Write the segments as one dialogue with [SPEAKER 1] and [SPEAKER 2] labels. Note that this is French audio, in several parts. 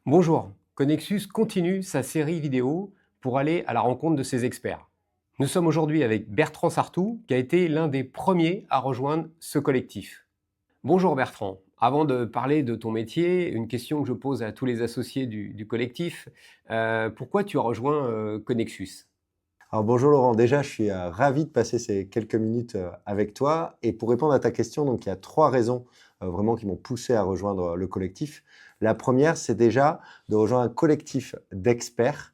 [SPEAKER 1] Bonjour, Connexus continue sa série vidéo pour aller à la rencontre de ses experts. Nous sommes aujourd'hui avec Bertrand Sartou, qui a été l'un des premiers à rejoindre ce collectif. Bonjour Bertrand, avant de parler de ton métier, une question que je pose à tous les associés du collectif, pourquoi tu as rejoint Connexus?
[SPEAKER 2] Alors bonjour Laurent, déjà je suis ravi de passer ces quelques minutes avec toi et pour répondre à ta question, donc il y a trois raisons vraiment qui m'ont poussé à rejoindre le collectif. La première, c'est déjà de rejoindre un collectif d'experts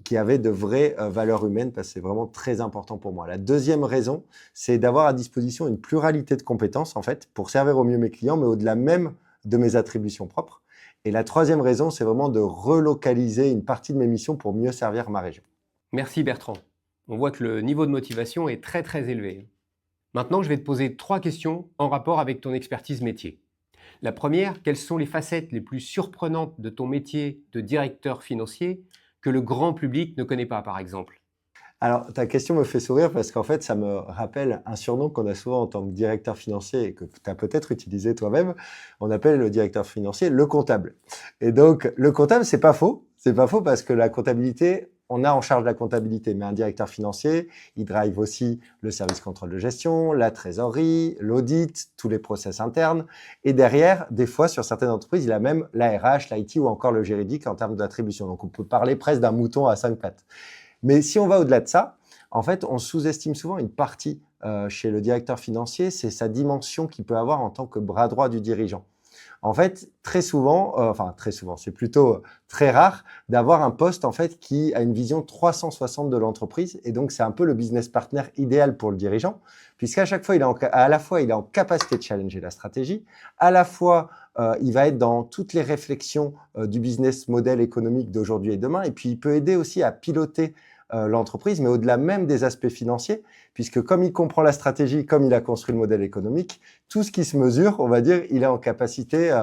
[SPEAKER 2] qui avait de vraies valeurs humaines parce que c'est vraiment très important pour moi. La deuxième raison, c'est d'avoir à disposition une pluralité de compétences en fait pour servir au mieux mes clients, mais au-delà même de mes attributions propres. Et la troisième raison, c'est vraiment de relocaliser une partie de mes missions pour mieux servir ma région.
[SPEAKER 1] Merci Bertrand. On voit que le niveau de motivation est très très élevé. Maintenant, je vais te poser trois questions en rapport avec ton expertise métier. La première, quelles sont les facettes les plus surprenantes de ton métier de directeur financier que le grand public ne connaît pas, par exemple?
[SPEAKER 2] Alors, ta question me fait sourire parce qu'en fait, ça me rappelle un surnom qu'on a souvent en tant que directeur financier et que tu as peut-être utilisé toi-même. On appelle le directeur financier le comptable. Et donc, le comptable, c'est pas faux. C'est pas faux parce que la comptabilité, on a en charge la comptabilité. Mais un directeur financier, il drive aussi le service contrôle de gestion, la trésorerie, l'audit, tous les process internes. Et derrière, des fois, sur certaines entreprises, il a même la RH, l'IT ou encore le juridique en termes d'attribution. Donc, on peut parler presque d'un mouton à cinq pattes. Mais si on va au-delà de ça, en fait, on sous-estime souvent une partie chez le directeur financier, c'est sa dimension qu'il peut avoir en tant que bras droit du dirigeant. En fait, très souvent, très souvent, c'est plutôt très rare d'avoir un poste en fait qui a une vision 360 de l'entreprise et donc c'est un peu le business partner idéal pour le dirigeant puisqu'à chaque fois à la fois il est en capacité de challenger la stratégie, à la fois il va être dans toutes les réflexions du business model économique d'aujourd'hui et demain et puis il peut aider aussi à piloter l'entreprise, mais au-delà même des aspects financiers, puisque comme il comprend la stratégie, comme il a construit le modèle économique, tout ce qui se mesure, on va dire, il est en capacité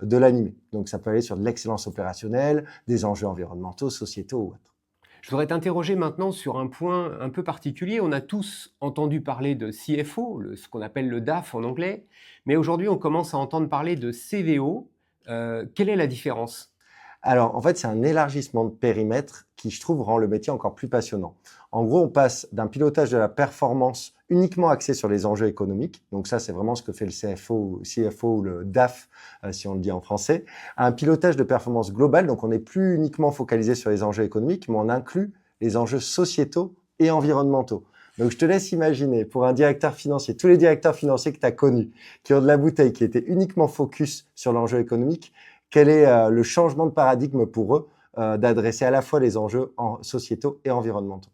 [SPEAKER 2] de l'animer. Donc ça peut aller sur de l'excellence opérationnelle, des enjeux environnementaux, sociétaux ou autres.
[SPEAKER 1] Je voudrais t'interroger maintenant sur un point un peu particulier. On a tous entendu parler de CFO, ce qu'on appelle le DAF en anglais, mais aujourd'hui on commence à entendre parler de CVO. Quelle est la différence?
[SPEAKER 2] Alors, en fait, c'est un élargissement de périmètre qui, je trouve, rend le métier encore plus passionnant. En gros, on passe d'un pilotage de la performance uniquement axé sur les enjeux économiques, donc ça, c'est vraiment ce que fait le CFO ou le DAF, si on le dit en français, à un pilotage de performance globale, donc on n'est plus uniquement focalisé sur les enjeux économiques, mais on inclut les enjeux sociétaux et environnementaux. Donc, je te laisse imaginer, pour un directeur financier, tous les directeurs financiers que tu as connus, qui ont de la bouteille, qui étaient uniquement focus sur l'enjeu économique, quel est le changement de paradigme pour eux d'adresser à la fois les enjeux sociétaux et environnementaux?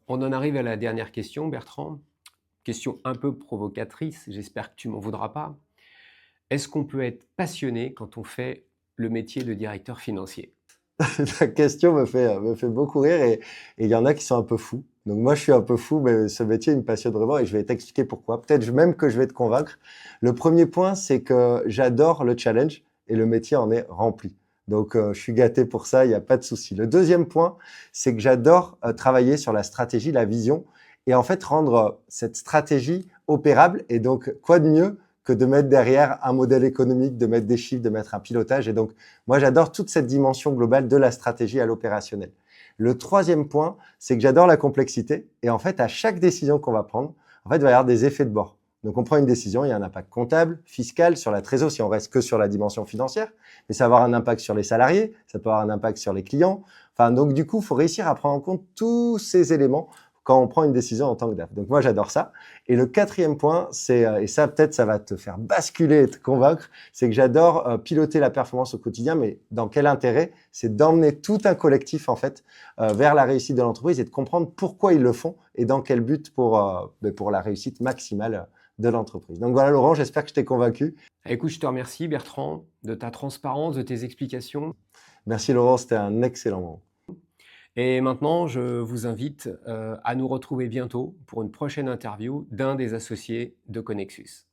[SPEAKER 1] On en arrive à la dernière question, Bertrand. Question un peu provocatrice, j'espère que tu m'en voudras pas. Est-ce qu'on peut être passionné quand on fait le métier de directeur financier?
[SPEAKER 2] La question me fait beaucoup rire et il y en a qui sont un peu fous. Donc moi, je suis un peu fou, mais ce métier, il me passionne vraiment et je vais t'expliquer pourquoi. Peut-être même que je vais te convaincre. Le premier point, c'est que j'adore le challenge et le métier en est rempli. Donc, je suis gâté pour ça, il n'y a pas de souci. Le deuxième point, c'est que j'adore travailler sur la stratégie, la vision et en fait rendre cette stratégie opérable. Et donc, quoi de mieux que de mettre derrière un modèle économique, de mettre des chiffres, de mettre un pilotage. Et donc, moi, j'adore toute cette dimension globale de la stratégie à l'opérationnel. Le troisième point, c'est que j'adore la complexité. Et en fait, à chaque décision qu'on va prendre, en fait, il va y avoir des effets de bord. Donc, on prend une décision, il y a un impact comptable, fiscal, sur la trésorerie, si on reste que sur la dimension financière, mais ça va avoir un impact sur les salariés, ça peut avoir un impact sur les clients. Enfin, donc, du coup, il faut réussir à prendre en compte tous ces éléments quand on prend une décision en tant que DAF. Donc, moi, j'adore ça. Et le quatrième point, c'est, et ça, peut-être, ça va te faire basculer et te convaincre, c'est que j'adore piloter la performance au quotidien, mais dans quel intérêt? C'est d'emmener tout un collectif, en fait, vers la réussite de l'entreprise et de comprendre pourquoi ils le font et dans quel but pour la réussite maximale de l'entreprise. Donc voilà, Laurent, j'espère que je t'ai convaincu.
[SPEAKER 1] Écoute, je te remercie, Bertrand, de ta transparence, de tes explications.
[SPEAKER 2] Merci, Laurent, c'était un excellent moment.
[SPEAKER 1] Et maintenant, je vous invite à nous retrouver bientôt pour une prochaine interview d'un des associés de Connexus.